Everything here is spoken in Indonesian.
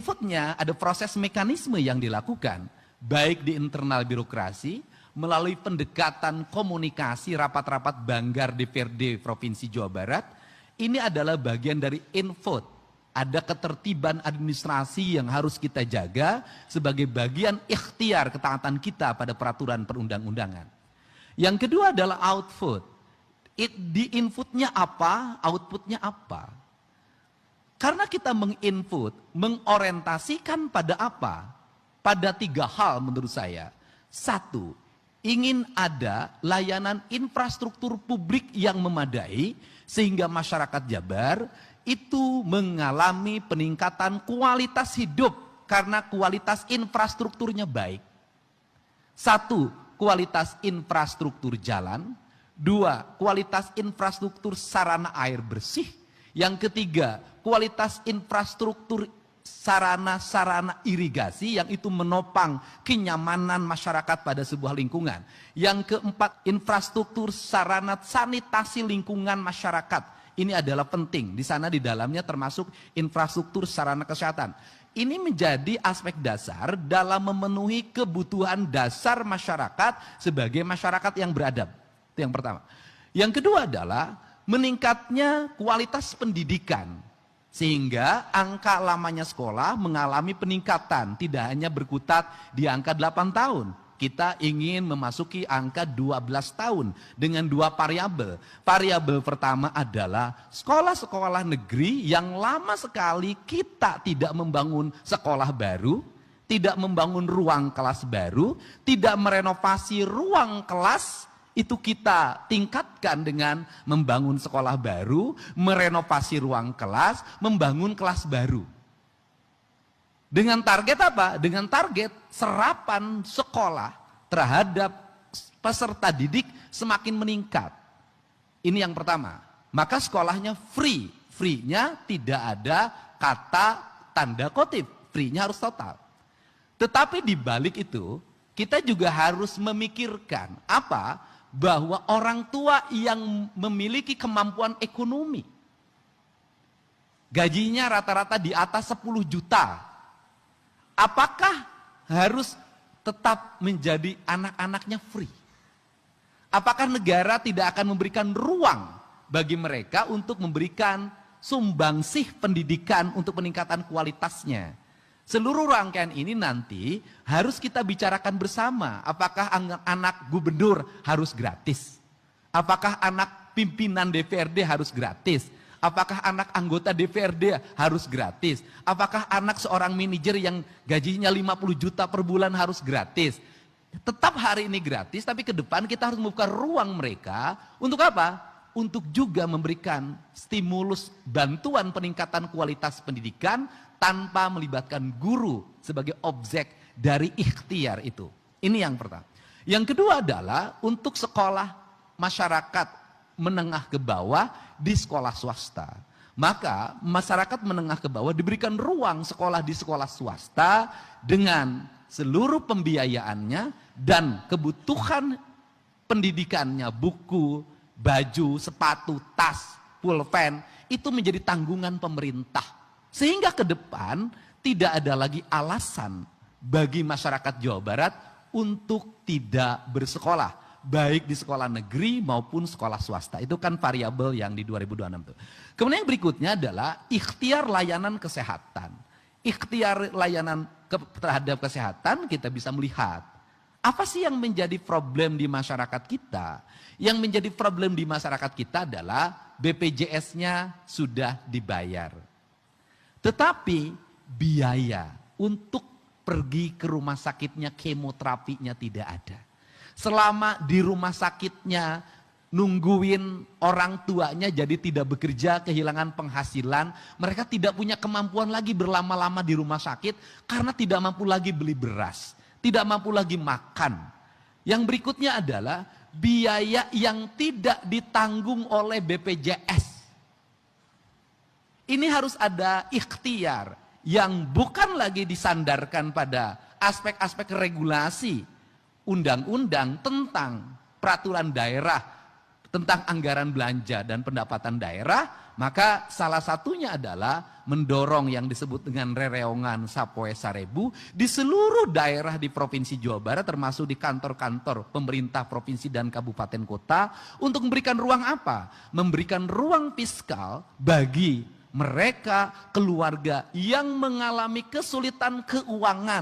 inputnya ada proses mekanisme yang dilakukan, baik di internal birokrasi, melalui pendekatan komunikasi rapat-rapat Banggar DPRD Provinsi Jawa Barat. Ini adalah bagian dari input. Ada ketertiban administrasi yang harus kita jaga sebagai bagian ikhtiar ketaatan kita pada peraturan perundang-undangan. Yang kedua adalah output. Di inputnya apa, outputnya apa. Karena kita menginput, mengorientasikan pada apa? Pada 3 hal menurut saya. 1, ingin ada layanan infrastruktur publik yang memadai sehingga masyarakat Jabar itu mengalami peningkatan kualitas hidup karena kualitas infrastrukturnya baik. 1, kualitas infrastruktur jalan. 2, kualitas infrastruktur sarana air bersih. Yang ketiga, kualitas infrastruktur sarana-sarana irigasi yang itu menopang kenyamanan masyarakat pada sebuah lingkungan. Yang keempat, infrastruktur sarana sanitasi lingkungan masyarakat. Ini adalah penting. Di sana di dalamnya termasuk infrastruktur sarana kesehatan. Ini menjadi aspek dasar dalam memenuhi kebutuhan dasar masyarakat sebagai masyarakat yang beradab. Itu yang pertama. Yang kedua adalah meningkatnya kualitas pendidikan. Sehingga angka lamanya sekolah mengalami peningkatan. Tidak hanya berkutat di angka 8 tahun. Kita ingin memasuki angka 12 tahun dengan 2 variabel. Variabel pertama adalah sekolah-sekolah negeri yang lama sekali kita tidak membangun sekolah baru, tidak membangun ruang kelas baru, tidak merenovasi ruang kelas, itu kita tingkatkan dengan membangun sekolah baru, merenovasi ruang kelas, membangun kelas baru. Dengan target apa? Dengan target serapan sekolah terhadap peserta didik semakin meningkat. Ini yang pertama. Maka sekolahnya free. Free-nya tidak ada kata tanda kutip. Free-nya harus total. Tetapi di balik itu, kita juga harus memikirkan apa? Bahwa orang tua yang memiliki kemampuan ekonomi, gajinya rata-rata di atas 10 juta. Apakah harus tetap menjadi anak-anaknya free? Apakah negara tidak akan memberikan ruang bagi mereka untuk memberikan sumbangsih pendidikan untuk peningkatan kualitasnya? Seluruh rangkaian ini nanti harus kita bicarakan bersama. Apakah anak gubernur harus gratis? Apakah anak pimpinan DPRD harus gratis? Apakah anak anggota DPRD harus gratis? Apakah anak seorang manajer yang gajinya 50 juta per bulan harus gratis? Tetap hari ini gratis, tapi ke depan kita harus membuka ruang mereka. Untuk apa? Untuk juga memberikan stimulus bantuan peningkatan kualitas pendidikan tanpa melibatkan guru sebagai objek dari ikhtiar itu. Ini yang pertama. Yang kedua adalah untuk sekolah masyarakat menengah ke bawah di sekolah swasta. Maka masyarakat menengah ke bawah diberikan ruang sekolah di sekolah swasta dengan seluruh pembiayaannya dan kebutuhan pendidikannya, buku, baju, sepatu, tas, pulpen, itu menjadi tanggungan pemerintah. Sehingga ke depan tidak ada lagi alasan bagi masyarakat Jawa Barat untuk tidak bersekolah. Baik di sekolah negeri maupun sekolah swasta. Itu kan variabel yang di 2026 itu. Kemudian yang berikutnya adalah ikhtiar layanan kesehatan. Ikhtiar layanan terhadap kesehatan kita bisa melihat. Apa sih yang menjadi problem di masyarakat kita? Yang menjadi problem di masyarakat kita adalah BPJS-nya sudah dibayar. Tetapi biaya untuk pergi ke rumah sakitnya, kemoterapinya tidak ada. Selama di rumah sakitnya nungguin orang tuanya jadi tidak bekerja, kehilangan penghasilan, mereka tidak punya kemampuan lagi berlama-lama di rumah sakit karena tidak mampu lagi beli beras, tidak mampu lagi makan. Yang berikutnya adalah biaya yang tidak ditanggung oleh BPJS. Ini harus ada ikhtiar yang bukan lagi disandarkan pada aspek-aspek regulasi undang-undang tentang peraturan daerah, tentang anggaran belanja dan pendapatan daerah, Maka salah satunya adalah mendorong yang disebut dengan rereongan Sapoe Sarebu di seluruh daerah di Provinsi Jawa Barat, termasuk di kantor-kantor pemerintah provinsi dan kabupaten kota, untuk memberikan ruang apa? Memberikan ruang fiskal bagi mereka keluarga yang mengalami kesulitan keuangan.